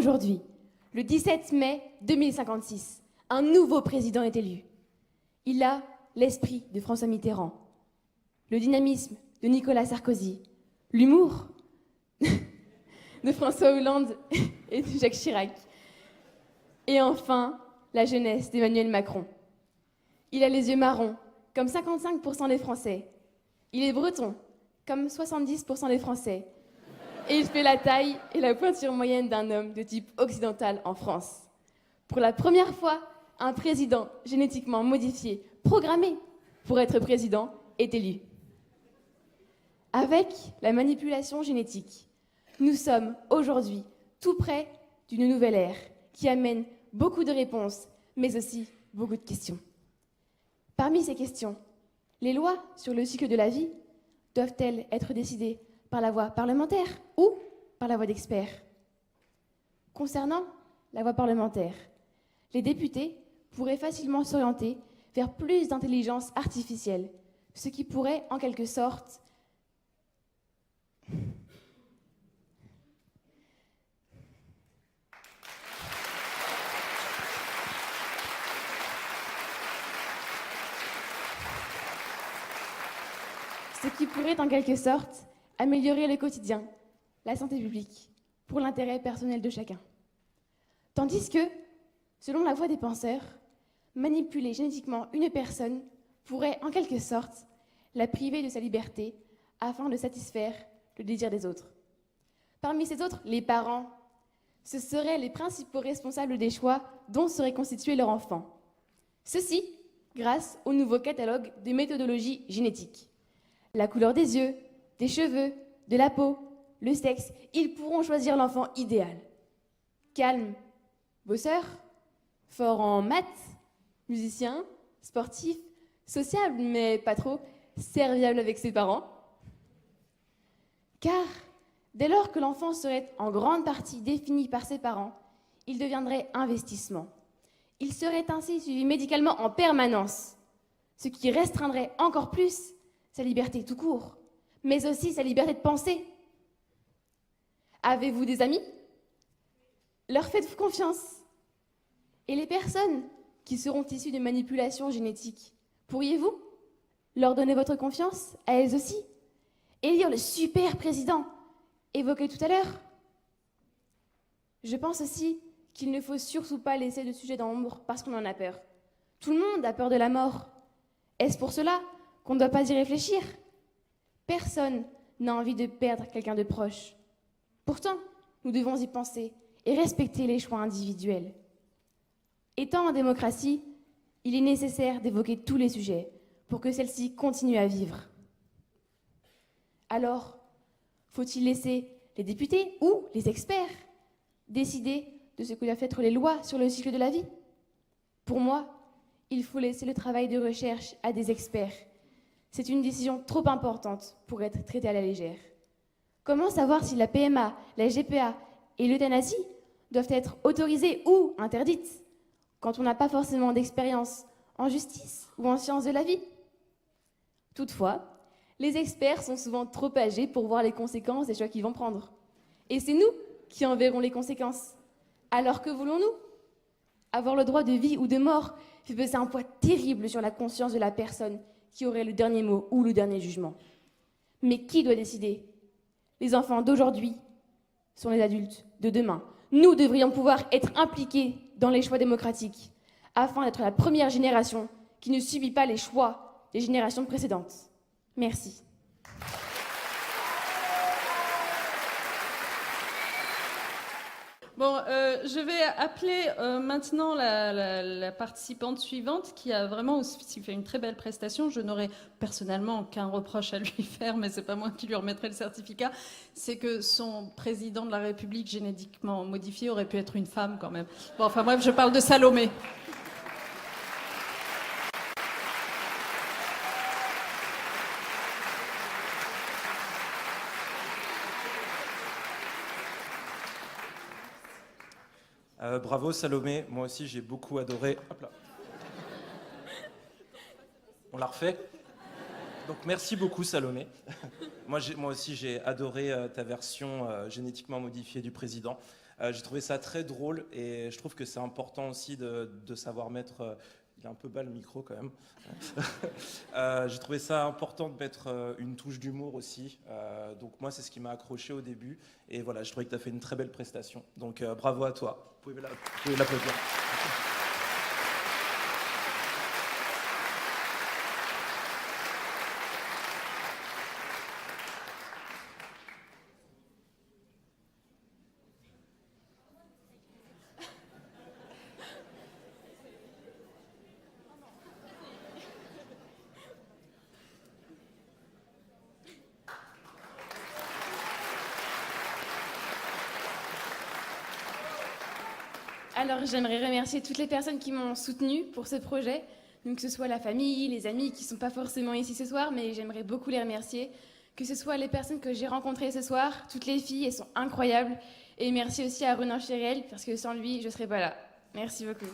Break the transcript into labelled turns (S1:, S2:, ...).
S1: aujourd'hui, le 17 mai 2056, un nouveau président est élu. Il a l'esprit de François Mitterrand, le dynamisme de Nicolas Sarkozy, l'humour de François Hollande et de Jacques Chirac, et enfin, la jeunesse d'Emmanuel Macron. Il a les yeux marrons, comme 55% des Français. Il est breton, comme 70% des Français. Et il fait la taille et la pointure moyenne d'un homme de type occidental en France. Pour la première fois, un président génétiquement modifié, programmé pour être président, est élu. Avec la manipulation génétique, nous sommes aujourd'hui tout près d'une nouvelle ère qui amène beaucoup de réponses, mais aussi beaucoup de questions. Parmi ces questions, les lois sur le cycle de la vie doivent-elles être décidées par la voie parlementaire ou par la voie d'experts? Concernant la voie parlementaire, les députés pourraient facilement s'orienter vers plus d'intelligence artificielle, ce qui pourrait en quelque sorte améliorer le quotidien, la santé publique, pour l'intérêt personnel de chacun. Tandis que, selon la voix des penseurs, manipuler génétiquement une personne pourrait en quelque sorte la priver de sa liberté afin de satisfaire le désir des autres. Parmi ces autres, les parents, ce seraient les principaux responsables des choix dont serait constitué leur enfant. Ceci grâce au nouveau catalogue de méthodologies génétiques. La couleur des yeux, des cheveux, de la peau, le sexe, ils pourront choisir l'enfant idéal. Calme, bosseur, fort en maths, musicien, sportif, sociable mais pas trop, serviable avec ses parents. Car dès lors que l'enfant serait en grande partie défini par ses parents, il deviendrait investissement. Il serait ainsi suivi médicalement en permanence, ce qui restreindrait encore plus sa liberté tout court, mais aussi sa liberté de penser. Avez-vous des amis? Leur faites-vous confiance? Et les personnes qui seront issues de manipulations génétiques, pourriez-vous leur donner votre confiance à elles aussi? Élire le super président évoqué tout à l'heure? Je pense aussi qu'il ne faut surtout pas laisser de sujet dans l'ombre parce qu'on en a peur. Tout le monde a peur de la mort. Est-ce pour cela qu'on ne doit pas y réfléchir? Personne n'a envie de perdre quelqu'un de proche. Pourtant, nous devons y penser et respecter les choix individuels. Étant en démocratie, il est nécessaire d'évoquer tous les sujets pour que celle-ci continue à vivre. Alors, faut-il laisser les députés ou les experts décider de ce que doivent être les lois sur le cycle de la vie? Pour moi, il faut laisser le travail de recherche à des experts. C'est une décision trop importante pour être traitée à la légère. Comment savoir si la PMA, la GPA et l'euthanasie doivent être autorisées ou interdites quand on n'a pas forcément d'expérience en justice ou en sciences de la vie? Toutefois, les experts sont souvent trop âgés pour voir les conséquences des choix qu'ils vont prendre. Et c'est nous qui en verrons les conséquences. Alors que voulons-nous? Avoir le droit de vie ou de mort fait peser un poids terrible sur la conscience de la personne qui aurait le dernier mot ou le dernier jugement. Mais qui doit décider? Les enfants d'aujourd'hui sont les adultes de demain. Nous devrions pouvoir être impliqués dans les choix démocratiques afin d'être la première génération qui ne subit pas les choix des générations précédentes. Merci.
S2: Bon, je vais appeler maintenant la participante suivante qui a vraiment aussi fait une très belle prestation. Je n'aurais personnellement aucun reproche à lui faire, mais c'est pas moi qui lui remettrai le certificat. C'est que son président de la République génétiquement modifié aurait pu être une femme quand même. Bon, enfin bref, je parle de Salomé.
S3: Bravo Salomé, moi aussi j'ai beaucoup adoré. Hop là. On la refait? Donc merci beaucoup Salomé. Moi aussi j'ai adoré ta version génétiquement modifiée du président. J'ai trouvé ça très drôle et je trouve que c'est important aussi de savoir mettre... il est un peu bas le micro quand même. J'ai trouvé ça important de mettre une touche d'humour aussi. Donc moi, c'est ce qui m'a accroché au début. Et voilà, je trouvais que tu as fait une très belle prestation. Donc bravo à toi. Vous pouvez l'applaudir.
S1: Alors, j'aimerais remercier toutes les personnes qui m'ont soutenue pour ce projet. Donc, que ce soit la famille, les amis qui ne sont pas forcément ici ce soir, mais j'aimerais beaucoup les remercier. Que ce soit les personnes que j'ai rencontrées ce soir, toutes les filles, elles sont incroyables. Et merci aussi à Renan Chériel, parce que sans lui, je ne serais pas là. Merci beaucoup.